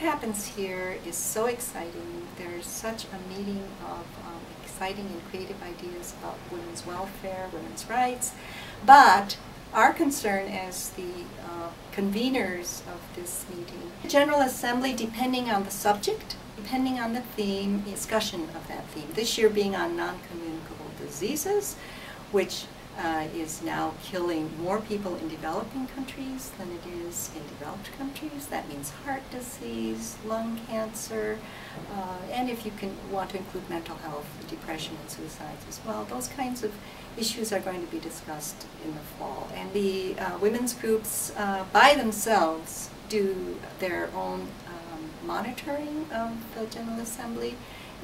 happens here is so exciting. There's such a meeting of exciting and creative ideas about women's welfare, women's rights, but our concern as the conveners of this meeting, General Assembly, depending on the subject, depending on the theme, discussion of that theme. This year being on non-communicable diseases, which is now killing more people in developing countries than it is in developed countries. That means heart disease, lung cancer, and if you want to include mental health, depression and suicides as well. Those kinds of issues are going to be discussed in the fall. And the women's groups by themselves do their own monitoring of the General Assembly.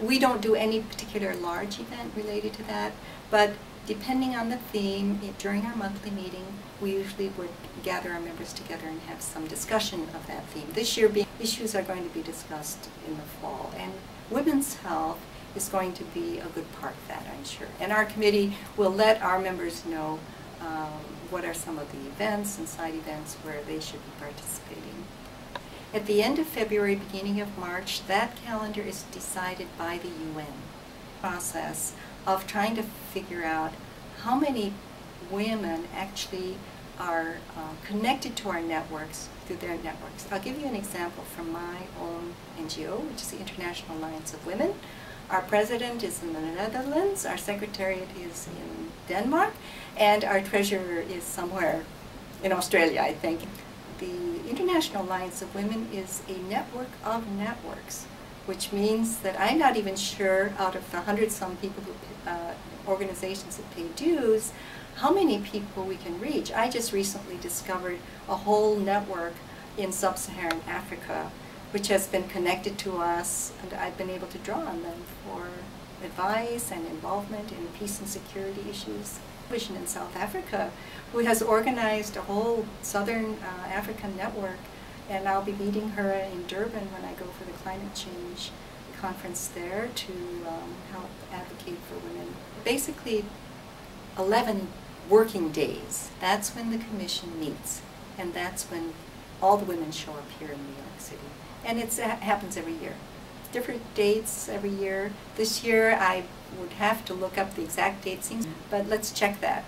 We don't do any particular large event related to that, but depending on the theme, during our monthly meeting, we usually would gather our members together and have some discussion of that theme. This year, issues are going to be discussed in the fall, and women's health is going to be a good part of that, I'm sure. And our committee will let our members know what are some of the events and side events where they should be participating. At the end of February, beginning of March, that calendar is decided by the UN process of trying to figure out how many women actually are connected to our networks through their networks. I'll give you an example from my own NGO, which is the International Alliance of Women. Our president is in the Netherlands, our secretariat is in Denmark, and our treasurer is somewhere in Australia, I think. The International Alliance of Women is a network of networks, which means that I'm not even sure, out of the 100-some people who organizations that pay dues, how many people we can reach. I just recently discovered a whole network in sub-Saharan Africa, which has been connected to us, and I've been able to draw on them for advice and involvement in peace and security issues. Vision in South Africa, who has organized a whole Southern African network, and I'll be meeting her in Durban when I go for the climate change conference there to help advocate for women. Basically, 11 working days. That's when the commission meets, and that's when all the women show up here in New York City. And it happens every year. Different dates every year. This year I would have to look up the exact dates, but let's check that.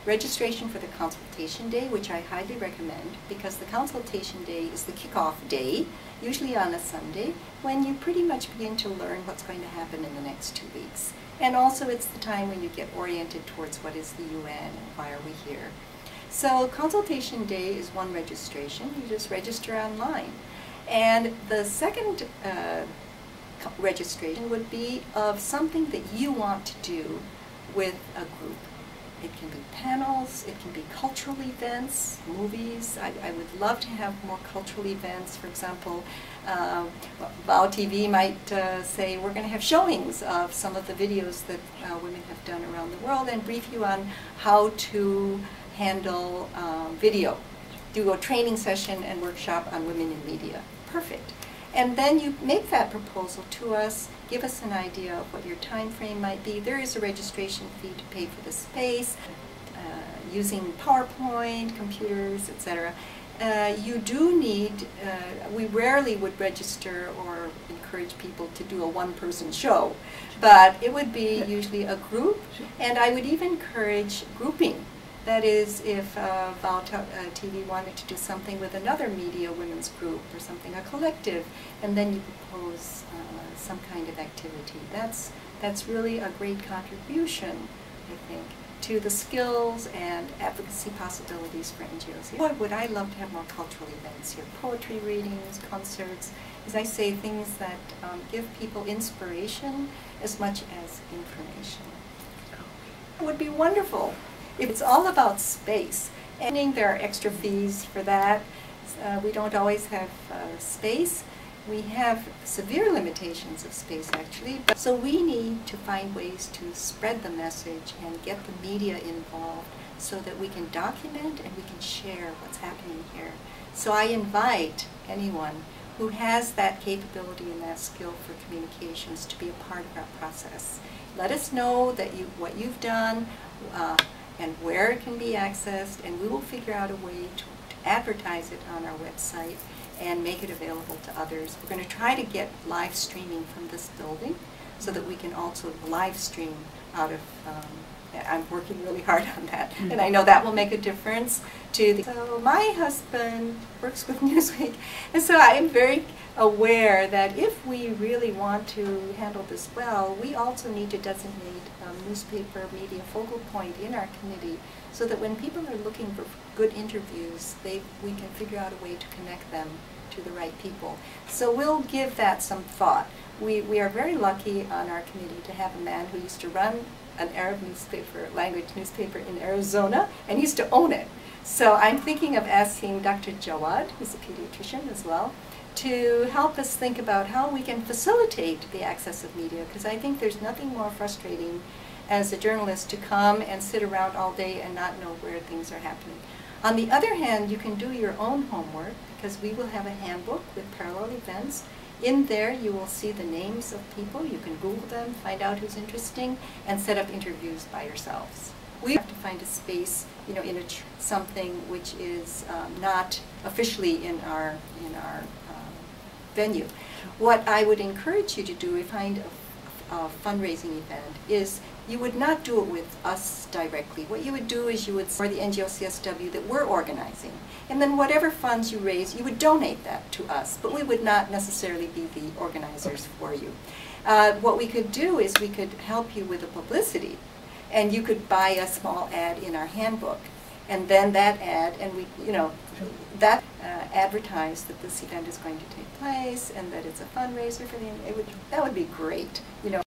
Registration for the consultation day, which I highly recommend, because the consultation day is the kickoff day, usually on a Sunday, when you pretty much begin to learn what's going to happen in the next 2 weeks. And also it's the time when you get oriented towards what is the UN and why are we here. So consultation day is one registration. You just register online. And the second registration would be of something that you want to do with a group. It can be panels, it can be cultural events, movies. I would love to have more cultural events. For example, VOW-TV might say we're going to have showings of some of the videos that women have done around the world and brief you on how to handle video. Do a training session and workshop on women in media. Perfect. And then you make that proposal to us, give us an idea of what your time frame might be. There is a registration fee to pay for the space, using PowerPoint, computers, etc. You do need, we rarely would register or encourage people to do a one-person show, but it would be usually a group, and I would even encourage grouping. That is, if VOW-TV wanted to do something with another media women's group or something, a collective, and then you propose some kind of activity. That's really a great contribution, I think, to the skills and advocacy possibilities for NGOs. Boy, would I love to have more cultural events here. Poetry readings, concerts, as I say, things that give people inspiration as much as information. It would be wonderful. It's all about space, and there are extra fees for that. We don't always have space. We have severe limitations of space, actually. So we need to find ways to spread the message and get the media involved so that we can document and we can share what's happening here. So I invite anyone who has that capability and that skill for communications to be a part of our process. Let us know that what you've done, and where it can be accessed, and we will figure out a way to advertise it on our website and make it available to others. We're going to try to get live streaming from this building so that we can also live stream out of, I'm working really hard on that, and I know that will make a difference to the. So my husband works with Newsweek, and so I'm very aware that if we really want to handle this well, we also need to designate a newspaper media focal point in our committee so that when people are looking for good interviews, we can figure out a way to connect them to the right people. So we'll give that some thought. We are very lucky on our committee to have a man who used to run an Arab newspaper, language newspaper in Arizona, and he used to own it. So I'm thinking of asking Dr. Jawad, who's a pediatrician as well, to help us think about how we can facilitate the access of media, because I think there's nothing more frustrating as a journalist to come and sit around all day and not know where things are happening. On the other hand, you can do your own homework, because we will have a handbook with parallel events. In there, you will see the names of people. You can Google them, find out who's interesting, and set up interviews by yourselves. We have to find a space, you know, in something which is not officially in our venue. What I would encourage you to do, if you find a fundraising event, is you would not do it with us directly. What you would do is you would for the NGO CSW that we're organizing, and then whatever funds you raise, you would donate that to us, but we would not necessarily be the organizers for you. What we could do is we could help you with the publicity, and you could buy a small ad in our handbook, and then that ad, and we, you know, that advertise that this event is going to take place and that it's a fundraiser for the. That would be great, you know.